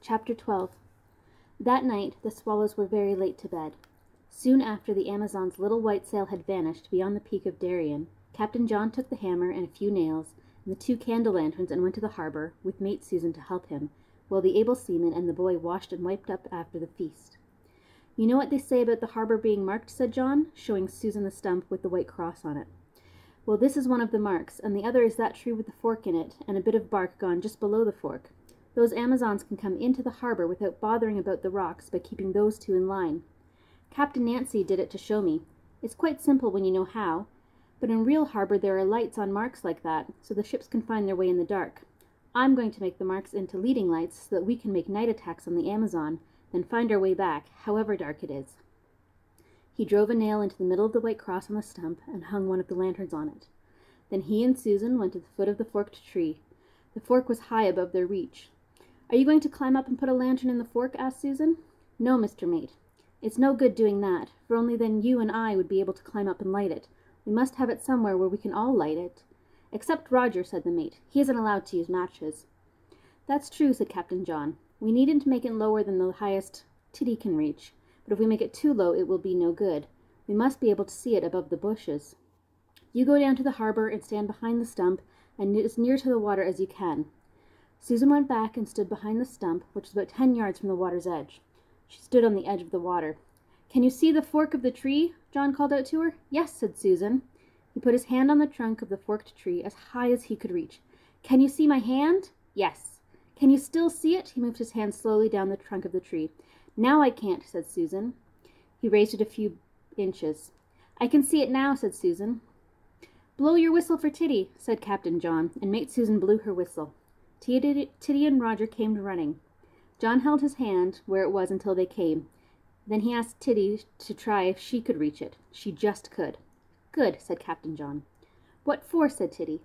Chapter 12. That night the swallows were very late to bed. Soon after the Amazon's little white sail had vanished beyond the peak of Darien, Captain John took the hammer and a few nails and the 2 candle lanterns and went to the harbor, with mate Susan to help him, while the able seaman and the boy washed and wiped up after the feast. "You know what they say about the harbor being marked," said John, showing Susan the stump with the white cross on it. "Well, this is one of the marks, and the other is that tree with the fork in it, and a bit of bark gone just below the fork. Those Amazons can come into the harbor without bothering about the rocks by keeping those 2 in line. Captain Nancy did it to show me. It's quite simple when you know how, but in real harbor there are lights on marks like that, so the ships can find their way in the dark. I'm going to make the marks into leading lights so that we can make night attacks on the Amazon, then find our way back, however dark it is." He drove a nail into the middle of the white cross on the stump and hung one of the lanterns on it. Then he and Susan went to the foot of the forked tree. The fork was high above their reach. "Are you going to climb up and put a lantern in the fork?" asked Susan. "No, Mr. Mate. It's no good doing that, for only then you and I would be able to climb up and light it. We must have it somewhere where we can all light it." "Except Roger," said the mate. "He isn't allowed to use matches." "That's true," said Captain John. "We needn't make it lower than the highest Titty can reach, but if we make it too low it will be no good. We must be able to see it above the bushes. You go down to the harbor and stand behind the stump and as near to the water as you can." Susan went back and stood behind the stump, which was about 10 yards from the water's edge. She stood on the edge of the water. "Can you see the fork of the tree?" John called out to her. "Yes," said Susan. He put his hand on the trunk of the forked tree as high as he could reach. "Can you see my hand?" "Yes." "Can you still see it?" He moved his hand slowly down the trunk of the tree. "Now I can't," said Susan. He raised it a few inches. "I can see it now," said Susan. "Blow your whistle for Titty," said Captain John, and mate Susan blew her whistle. Titty and Roger came running. John held his hand where it was until they came. Then he asked Titty to try if she could reach it. She just could. "Good," said Captain John. "What for?" said Titty.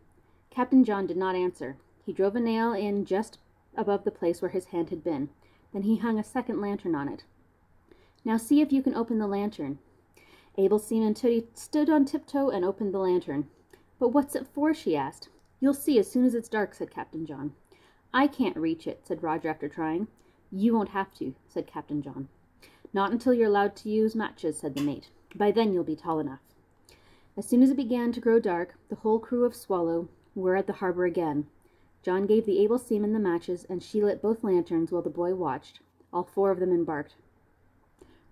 Captain John did not answer. He drove a nail in just above the place where his hand had been. Then he hung a second lantern on it. "Now see if you can open the lantern." Able Seaman Titty stood on tiptoe and opened the lantern. "But what's it for?" she asked. "You'll see as soon as it's dark," said Captain John. "I can't reach it," said Roger after trying. "You won't have to," said Captain John. "Not until you're allowed to use matches," said the mate. "By then you'll be tall enough." As soon as it began to grow dark, the whole crew of Swallow were at the harbor again. John gave the able seaman the matches, and she lit both lanterns while the boy watched. All 4 of them embarked.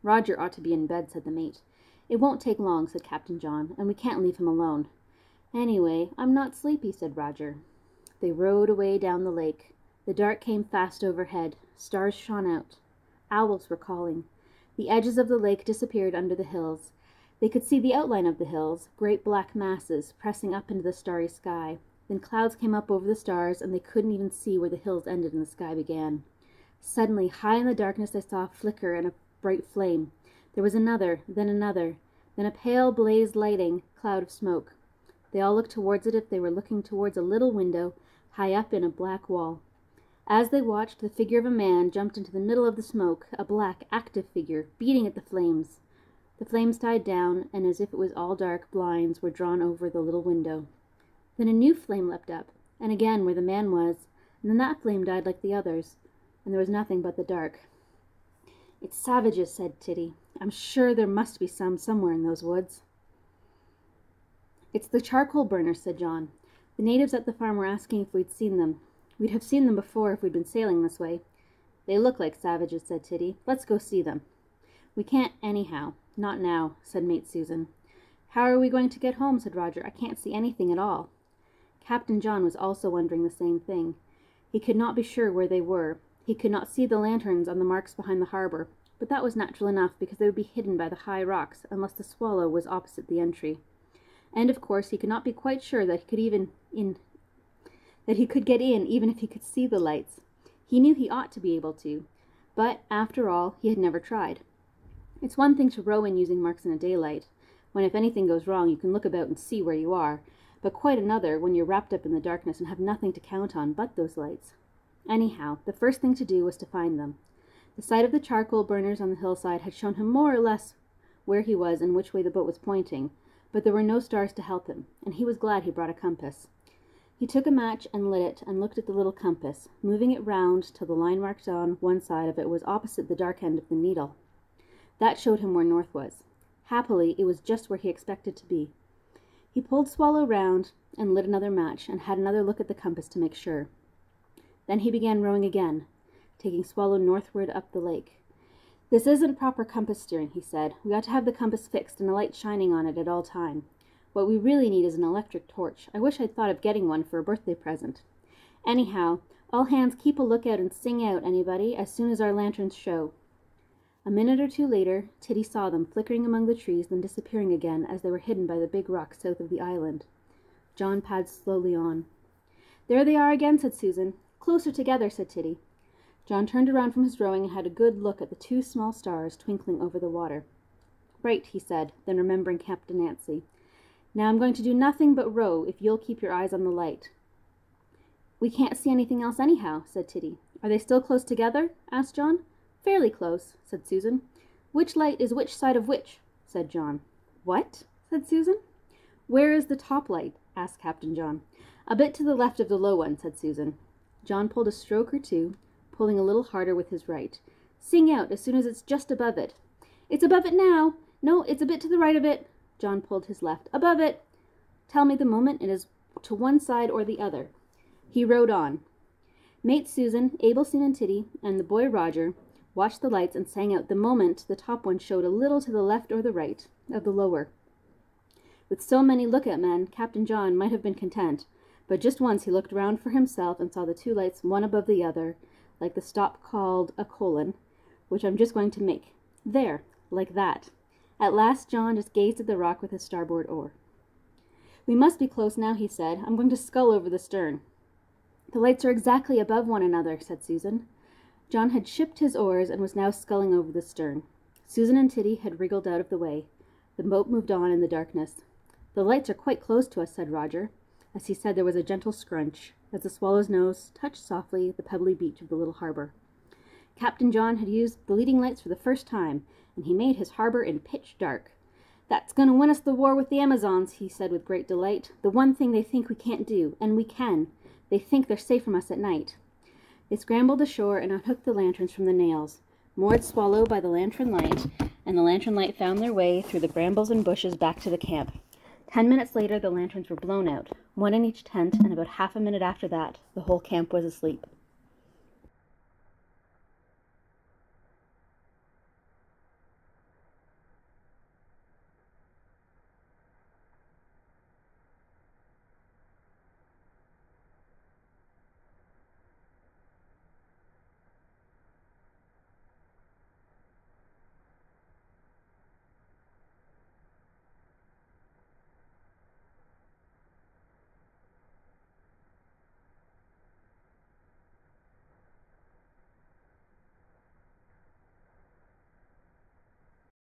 "Roger ought to be in bed," said the mate. "It won't take long," said Captain John, "and we can't leave him alone." "Anyway, I'm not sleepy," said Roger. They rowed away down the lake. The dark came fast overhead. Stars shone out. Owls were calling. The edges of the lake disappeared under the hills. They could see the outline of the hills, great black masses, pressing up into the starry sky. Then clouds came up over the stars, and they couldn't even see where the hills ended and the sky began. Suddenly, high in the darkness, they saw a flicker and a bright flame. There was another, then a pale blaze lighting cloud of smoke. They all looked towards it as if they were looking towards a little window high up in a black wall. As they watched, the figure of a man jumped into the middle of the smoke, a black, active figure, beating at the flames. The flames died down, and as if it was all dark, blinds were drawn over the little window. Then a new flame leapt up, and again where the man was, and then that flame died like the others, and there was nothing but the dark. "It's savages," said Titty. "I'm sure there must be somewhere in those woods." "It's the charcoal burners," said John. "The natives at the farm were asking if we'd seen them. We'd have seen them before if we'd been sailing this way." "They look like savages," said Titty. "Let's go see them." "We can't anyhow. Not now," said mate Susan. "How are we going to get home?" said Roger. "I can't see anything at all." Captain John was also wondering the same thing. He could not be sure where they were. He could not see the lanterns on the marks behind the harbor, but that was natural enough because they would be hidden by the high rocks unless the Swallow was opposite the entry. And of course he could not be quite sure that he could get in even if he could see the lights. He knew he ought to be able to, but after all he had never tried. It's one thing to row in using marks in a daylight, when if anything goes wrong you can look about and see where you are, but quite another when you're wrapped up in the darkness and have nothing to count on but those lights. Anyhow, the first thing to do was to find them. The sight of the charcoal burners on the hillside had shown him more or less where he was and which way the boat was pointing, but there were no stars to help him, and he was glad he brought a compass. He took a match and lit it and looked at the little compass, moving it round till the line marked on one side of it was opposite the dark end of the needle. That showed him where north was. Happily, it was just where he expected to be. He pulled Swallow round and lit another match and had another look at the compass to make sure. Then he began rowing again, taking Swallow northward up the lake. "This isn't proper compass steering," he said. "We ought to have the compass fixed and a light shining on it at all time. What we really need is an electric torch. I wish I'd thought of getting one for a birthday present. Anyhow, all hands keep a lookout and sing out, anybody, as soon as our lanterns show." A minute or two later, Titty saw them flickering among the trees, then disappearing again as they were hidden by the big rock south of the island. John padded slowly on. "There they are again," said Susan. "Closer together," said Titty. John turned around from his rowing and had a good look at the two small stars twinkling over the water. "Right," he said, then remembering Captain Nancy. "Now I'm going to do nothing but row if you'll keep your eyes on the light." "We can't see anything else anyhow," said Titty. "Are they still close together?" asked John. "Fairly close," said Susan. "Which light is which side of which?" said John. "What?" said Susan. "Where is the top light?" asked Captain John. "A bit to the left of the low one," said Susan. John pulled a stroke or two, pulling a little harder with his right. "Sing out as soon as it's just above it." "It's above it now." "No, it's a bit to the right of it." John pulled his left. "Above it." "Tell me the moment it is to one side or the other." He rowed on. Mate Susan, Abel and Titty, and the boy Roger watched the lights and sang out the moment the top one showed a little to the left or the right of the lower. With so many lookout men, Captain John might have been content, but just once he looked round for himself and saw the two lights one above the other, like the stop called a colon, which I'm just going to make. There, like that. At last John just gazed at the rock with his starboard oar. "We must be close now," he said. "I'm going to scull over the stern." "The lights are exactly above one another," said Susan. John had shipped his oars and was now sculling over the stern. Susan and Titty had wriggled out of the way. The boat moved on in the darkness. "The lights are quite close to us," said Roger. As he said, there was a gentle scrunch, as the Swallow's nose touched softly the pebbly beach of the little harbor. Captain John had used the leading lights for the first time, and he made his harbor in pitch dark. "That's going to win us the war with the Amazons," he said with great delight. "The one thing they think we can't do, and we can. They think they're safe from us at night." They scrambled ashore and unhooked the lanterns from the nails, moored Swallow by the lantern light, and the lantern light found their way through the brambles and bushes back to the camp. 10 minutes later, the lanterns were blown out, one in each tent, and about half a minute after that, the whole camp was asleep.